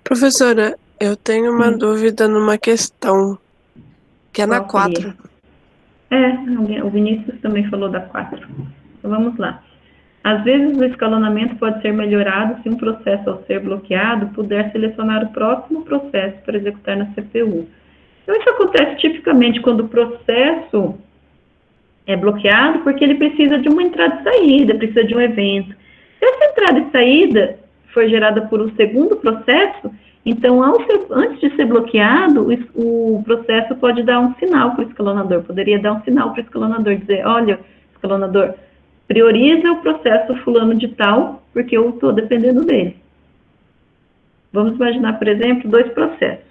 Professora, eu tenho uma Sim, dúvida numa questão, que é na qual seria? 4. O Vinícius também falou da 4. Então vamos lá. Às vezes o escalonamento pode ser melhorado se um processo ao ser bloqueado puder selecionar o próximo processo para executar na CPU. Então isso acontece tipicamente quando o processo é bloqueado porque ele precisa de uma entrada e saída, precisa de um evento. Se essa entrada e saída for gerada por um segundo processo, então, antes de ser bloqueado, o processo pode dar um sinal para o escalonador, poderia dar um sinal para o escalonador, dizer, olha, escalonador, prioriza o processo fulano de tal, porque eu estou dependendo dele. Vamos imaginar, por exemplo, dois processos.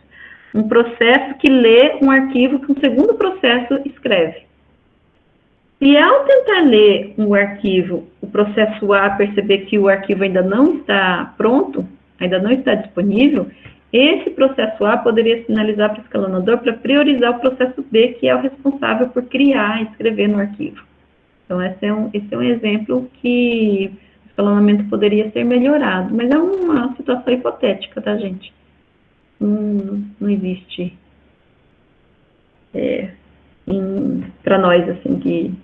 Um processo que lê um arquivo que um segundo processo escreve. Se ao tentar ler um arquivo, o processo A perceber que o arquivo ainda não está pronto, ainda não está disponível, esse processo A poderia sinalizar para o escalonador para priorizar o processo B, que é o responsável por criar e escrever no arquivo. Então, esse é um exemplo que o escalonamento poderia ser melhorado, mas é uma situação hipotética, tá, gente? Não existe para nós, assim, que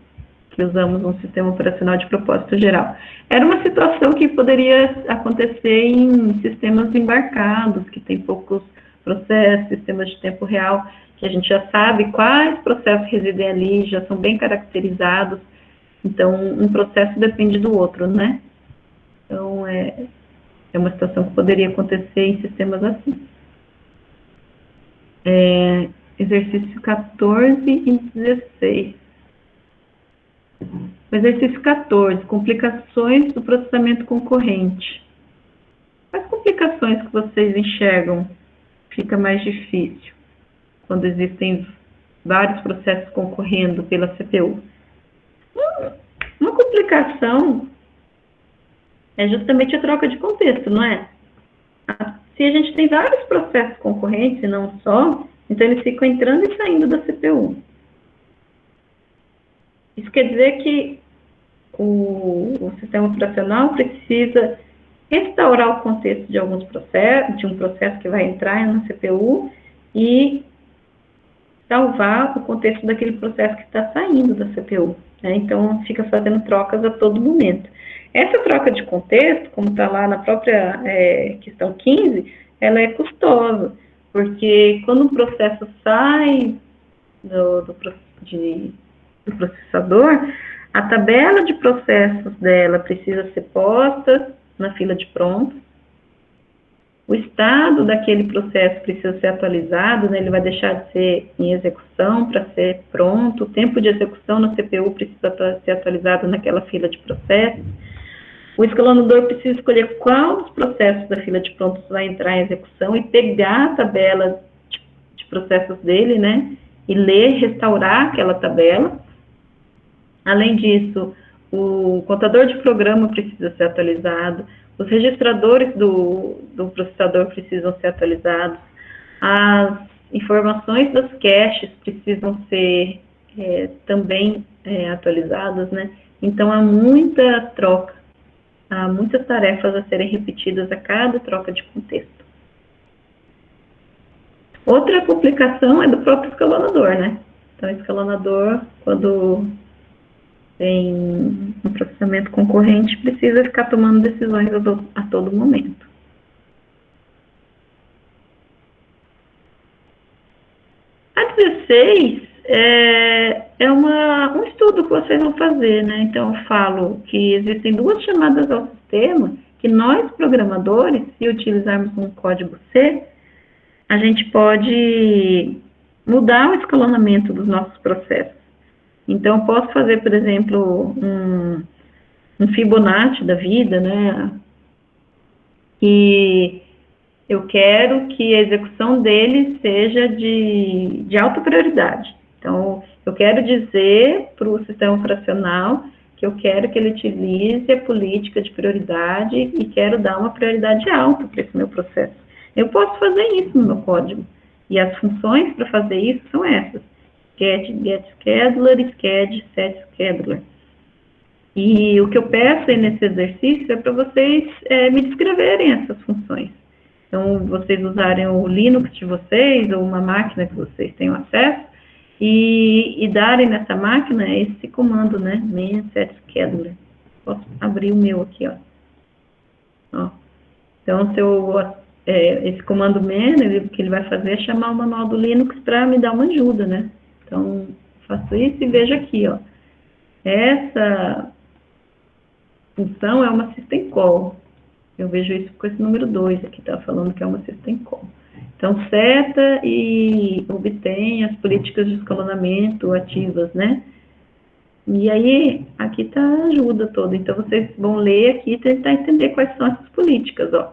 usamos um sistema operacional de propósito geral. Era uma situação que poderia acontecer em sistemas embarcados, que tem poucos processos, sistemas de tempo real, que a gente já sabe quais processos residem ali, já são bem caracterizados. Então, um processo depende do outro, né? Então, é uma situação que poderia acontecer em sistemas assim. Exercício 14 e 16. O exercício 14, complicações do processamento concorrente. Quais complicações que vocês enxergam fica mais difícil quando existem vários processos concorrendo pela CPU? Uma complicação é justamente a troca de contexto, não é? Se a gente tem vários processos concorrentes e não só, então eles ficam entrando e saindo da CPU. Isso quer dizer que o sistema operacional precisa restaurar o contexto de alguns processos, de um processo que vai entrar na CPU e salvar o contexto daquele processo que está saindo da CPU. Né? Então, fica fazendo trocas a todo momento. Essa troca de contexto, como está lá na própria questão 15, ela é custosa, porque quando um processo sai do processador, a tabela de processos dela precisa ser posta na fila de pronto. O estado daquele processo precisa ser atualizado, né? Ele vai deixar de ser em execução para ser pronto. O tempo de execução na CPU precisa ser atualizado naquela fila de processos. O escalonador precisa escolher qual dos processos da fila de prontos vai entrar em execução e pegar a tabela de processos dele, né? E ler, restaurar aquela tabela. Além disso, o contador de programa precisa ser atualizado, os registradores do processador precisam ser atualizados, as informações das caches precisam ser também atualizadas, né? Então, há muita troca, há muitas tarefas a serem repetidas a cada troca de contexto. Outra complicação é do próprio escalonador, né? Então, o escalonador, quando tem um processamento concorrente, precisa ficar tomando decisões a todo momento. A 16 um estudo que vocês vão fazer, né? Então, eu falo que existem duas chamadas ao sistema que nós, programadores, se utilizarmos um código C, a gente pode mudar o escalonamento dos nossos processos. Então, eu posso fazer, por exemplo, um Fibonacci da vida, né? E eu quero que a execução dele seja de alta prioridade. Então, eu quero dizer para o sistema operacional que eu quero que ele utilize a política de prioridade e quero dar uma prioridade alta para esse meu processo. Eu posso fazer isso no meu código. E as funções para fazer isso são essas: get scheduler, sched, set scheduler. E o que eu peço aí nesse exercício é para vocês me descreverem essas funções. Então, vocês usarem o Linux de vocês, ou uma máquina que vocês tenham acesso, e darem nessa máquina esse comando, né? Man set scheduler. Posso abrir o meu aqui, ó. Então, esse comando man, o que ele vai fazer é chamar o manual do Linux para me dar uma ajuda, né? Então, faço isso e vejo aqui, ó. Essa função é uma system call. Eu vejo isso com esse número 2 aqui, tá falando que é uma system call. Então, seta e obtém as políticas de escalonamento ativas, né? E aí, aqui está a ajuda toda. Então, vocês vão ler aqui e tentar entender quais são essas políticas, ó.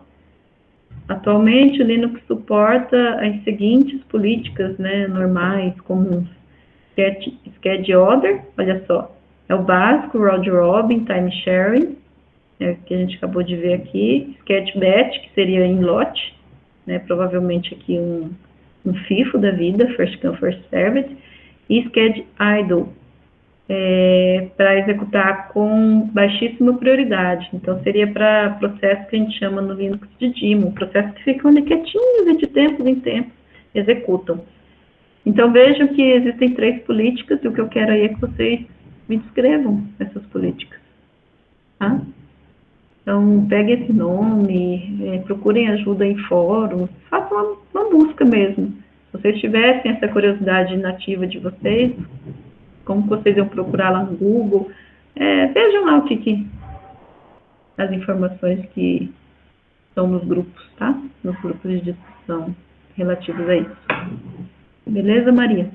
Atualmente, o Linux suporta as seguintes políticas, né, normais, comuns. Schedule Order, olha só, é o básico, Round Robin, Time Sharing, que a gente acabou de ver aqui. Schedule Batch, que seria em lote, né, provavelmente aqui um FIFO da vida, First Come, First Served. E Schedule Idle, para executar com baixíssima prioridade. Então, seria para processo que a gente chama no Linux de DIMO, processos que ficam ali quietinhos e de tempos em tempos executam. Então, vejam que existem 3 políticas e o que eu quero aí é que vocês me descrevam essas políticas. Tá? Então, peguem esse nome, procurem ajuda em fóruns, façam uma busca mesmo. Se vocês tivessem essa curiosidade nativa de vocês, como vocês iam procurar lá no Google, vejam lá as informações que estão nos grupos, tá? Nos grupos de discussão relativos a isso. Beleza, Maria?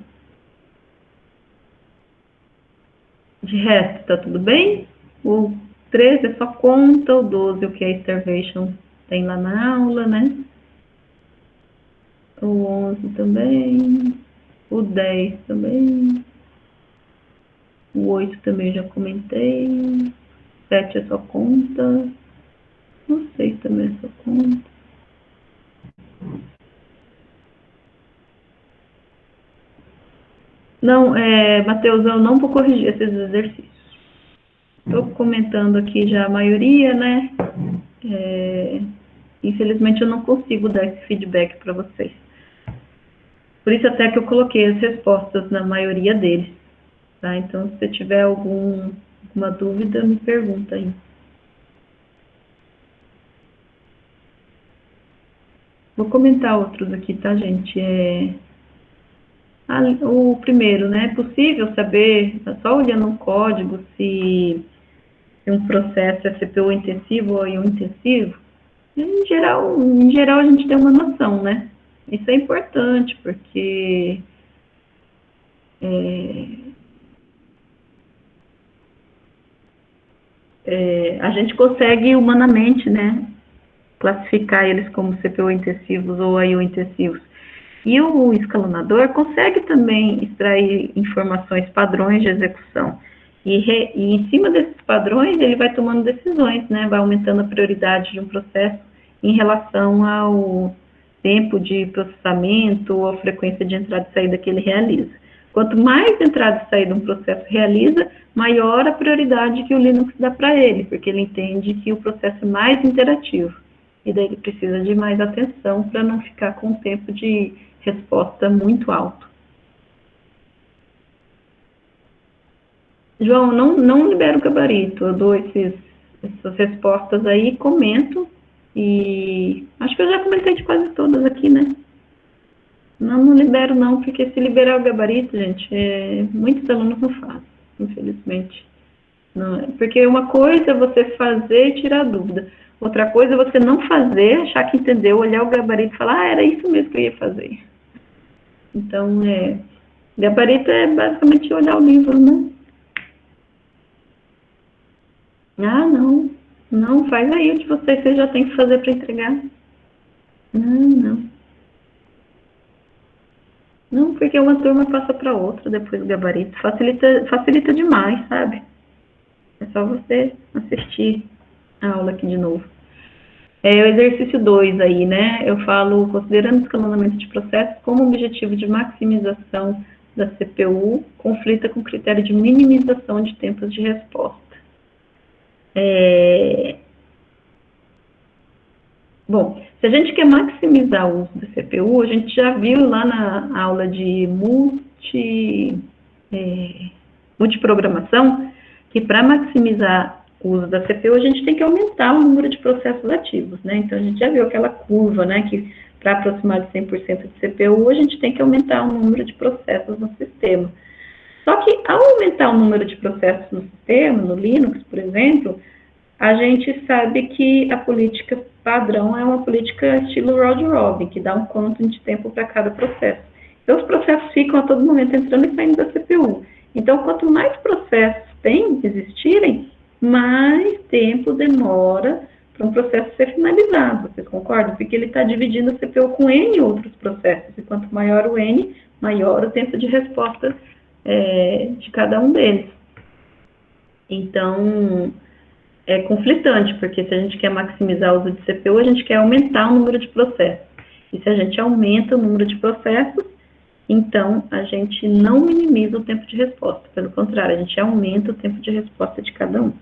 De resto, tá tudo bem? O 13 é só conta, o 12 o que é starvation tem lá na aula, né? O 11 também, o 10 também, o 8 também já comentei, 7 é só conta, o 6 também é só conta. Não, Matheus, eu não vou corrigir esses exercícios. Estou comentando aqui já a maioria, né? Infelizmente eu não consigo dar esse feedback para vocês. Por isso até que eu coloquei as respostas na maioria deles. Tá? Então, se você tiver alguma dúvida, me pergunta aí. Vou comentar outros aqui, tá, gente? O primeiro, né? É possível saber, só olhando o código, se um processo é CPU intensivo ou IO intensivo? Em geral, a gente tem uma noção, né? Isso é importante, porque a gente consegue humanamente, né, classificar eles como CPU intensivos ou IO intensivos. E o escalonador consegue também extrair informações, padrões de execução. E em cima desses padrões, ele vai tomando decisões, né, vai aumentando a prioridade de um processo em relação ao tempo de processamento ou a frequência de entrada e saída que ele realiza. Quanto mais entrada e saída um processo realiza, maior a prioridade que o Linux dá para ele, porque ele entende que o processo é mais interativo. E daí ele precisa de mais atenção para não ficar com o tempo de resposta muito alto. João, não libero o gabarito, eu dou essas respostas aí, comento, e acho que eu já comentei de quase todas aqui, né? Não libero não, porque se liberar o gabarito, gente, muitos alunos não fazem, infelizmente. Não, porque uma coisa é você fazer e tirar dúvida. Outra coisa é você não fazer, achar que entendeu, olhar o gabarito e falar, era isso mesmo que eu ia fazer. Então, gabarito é basicamente olhar o livro, né? Não, faz aí o que você já tem que fazer para entregar. Não, porque uma turma passa para outra depois do gabarito. Facilita demais, sabe? É só você assistir a aula aqui de novo. O exercício 2 aí, né? Eu falo, considerando o escalonamento de processos como objetivo de maximização da CPU, conflita com o critério de minimização de tempos de resposta. Bom, se a gente quer maximizar o uso da CPU, a gente já viu lá na aula de multiprogramação que para maximizar o uso da CPU, a gente tem que aumentar o número de processos ativos, né? Então, a gente já viu aquela curva, né, que para aproximar de 100% de CPU, a gente tem que aumentar o número de processos no sistema. Só que, ao aumentar o número de processos no sistema, no Linux, por exemplo, a gente sabe que a política padrão é uma política estilo round robin, que dá um quantum de tempo para cada processo. Então, os processos ficam a todo momento entrando e saindo da CPU. Então, quanto mais processos existirem, mais tempo demora para um processo ser finalizado. Vocês concordam? Porque ele está dividindo a CPU com N outros processos. E quanto maior o N, maior o tempo de resposta de cada um deles. Então, é conflitante, porque se a gente quer maximizar o uso de CPU, a gente quer aumentar o número de processos. E se a gente aumenta o número de processos, então a gente não minimiza o tempo de resposta. Pelo contrário, a gente aumenta o tempo de resposta de cada um.